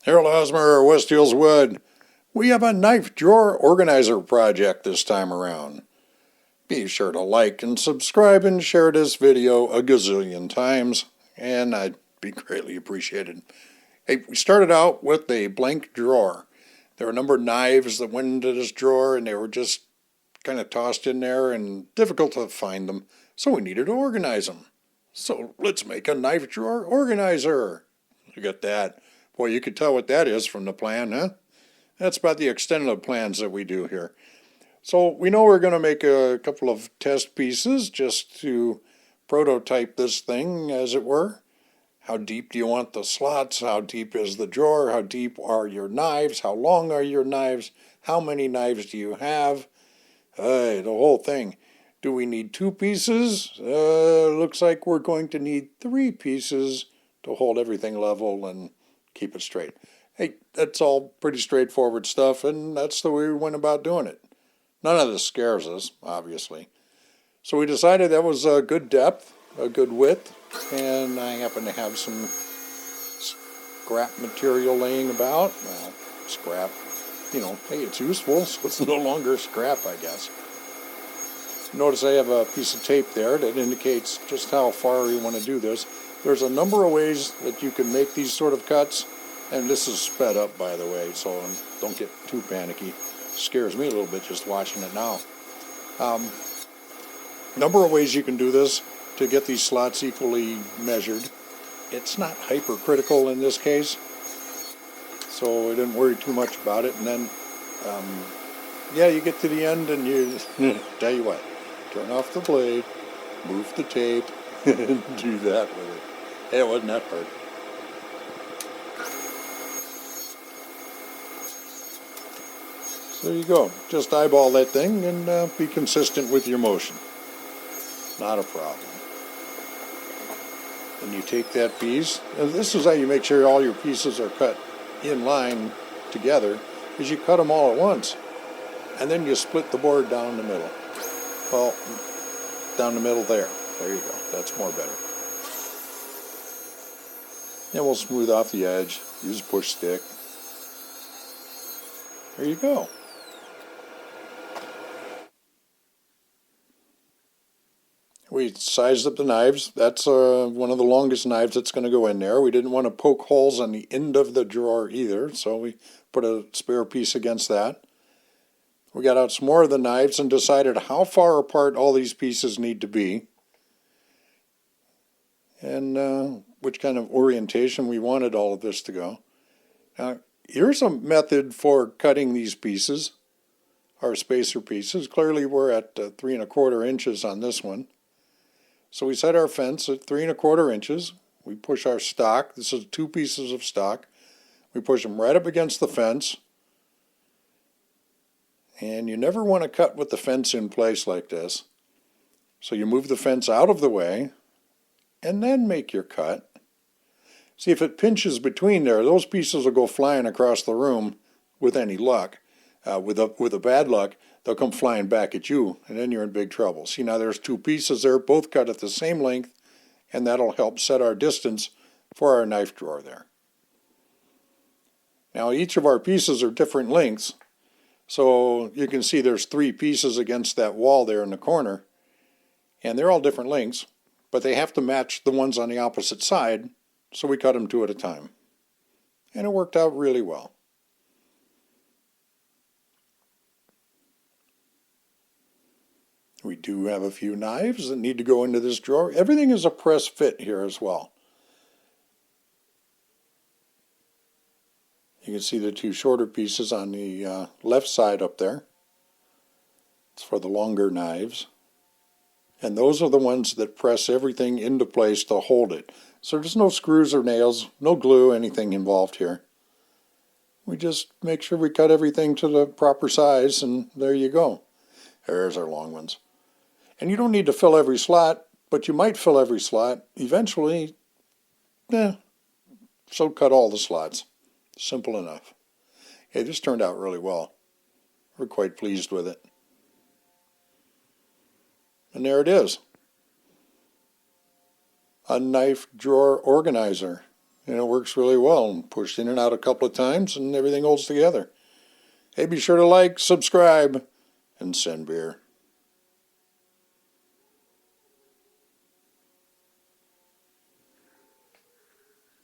Harold Hosmer, West Hills Wood. We have a knife drawer organizer project this time around. Be sure to like and subscribe and share this video a gazillion times, and I'd be greatly appreciated. Hey, we started out with a blank drawer. There were a number of knives that went into this drawer, and they were just kind of tossed in there and difficult to find them, so we needed to organize them. So let's make a knife drawer organizer. Look at that. Boy, you could tell what that is from the plan, huh? That's about the extent of the plans that we do here. So we know we're going to make a couple of test pieces just to prototype this thing, as it were. How deep do you want the slots? How deep is the drawer? How deep are your knives? How long are your knives? How many knives do you have? The whole thing. Do we need 2 pieces? Looks like we're going to need 3 pieces to hold everything level and keep it straight. Hey, that's all pretty straightforward stuff, and that's the way we went about doing it. None of this scares us, obviously. So we decided that was a good depth, a good width, and I happen to have some scrap material laying about. Well, scrap, hey, it's useful, so it's no longer scrap, I guess. Notice I have a piece of tape there that indicates just how far we want to do this. There's a number of ways that you can make these sort of cuts, and this is sped up, by the way, so don't get too panicky. It scares me a little bit just watching it now. Number of ways you can do this to get these slots equally measured. It's not hypercritical in this case, so I didn't worry too much about it. And then, you get to the end and you, tell you what, turn off the blade, move the tape, and do that with it. Hey, it wasn't that hard. So there you go. Just eyeball that thing and be consistent with your motion. Not a problem. Then you take that piece, and this is how you make sure all your pieces are cut in line together, is you cut them all at once. And then you split the board down the middle. Well, down the middle there. There you go. That's more better. And we'll smooth off the edge. Use a push stick. There you go. We sized up the knives. That's one of the longest knives that's going to go in there. We didn't want to poke holes on the end of the drawer either, so we put a spare piece against that. We got out some more of the knives and decided how far apart all these pieces need to be and which kind of orientation we wanted all of this to go. Now, here's a method for cutting these pieces, our spacer pieces. Clearly we're at 3 1/4 inches on this one. So we set our fence at 3 1/4 inches. We push our stock. This is 2 pieces of stock. We push them right up against the fence. And you never want to cut with the fence in place like this. So you move the fence out of the way and then make your cut. See, if it pinches between there, those pieces will go flying across the room with any luck. With a bad luck, they'll come flying back at you, and then you're in big trouble. See, now there's 2 pieces there, both cut at the same length, and that'll help set our distance for our knife drawer there. Now, each of our pieces are different lengths, so you can see there's 3 pieces against that wall there in the corner, and they're all different lengths, but they have to match the ones on the opposite side, so we cut them 2 at a time. And it worked out really well. We do have a few knives that need to go into this drawer. Everything is a press fit here as well. You can see the 2 shorter pieces on the left side up there. It's for the longer knives. And those are the ones that press everything into place to hold it. So there's no screws or nails, no glue, anything involved here. We just make sure we cut everything to the proper size, and there you go. There's our long ones. And you don't need to fill every slot, but you might fill every slot. Eventually, so cut all the slots. Simple enough. Hey, this turned out really well. We're quite pleased with it. And there it is. A knife drawer organizer. and it works really well. Pushed in and out a couple of times and everything holds together. Hey, be sure to like, subscribe, and send beer.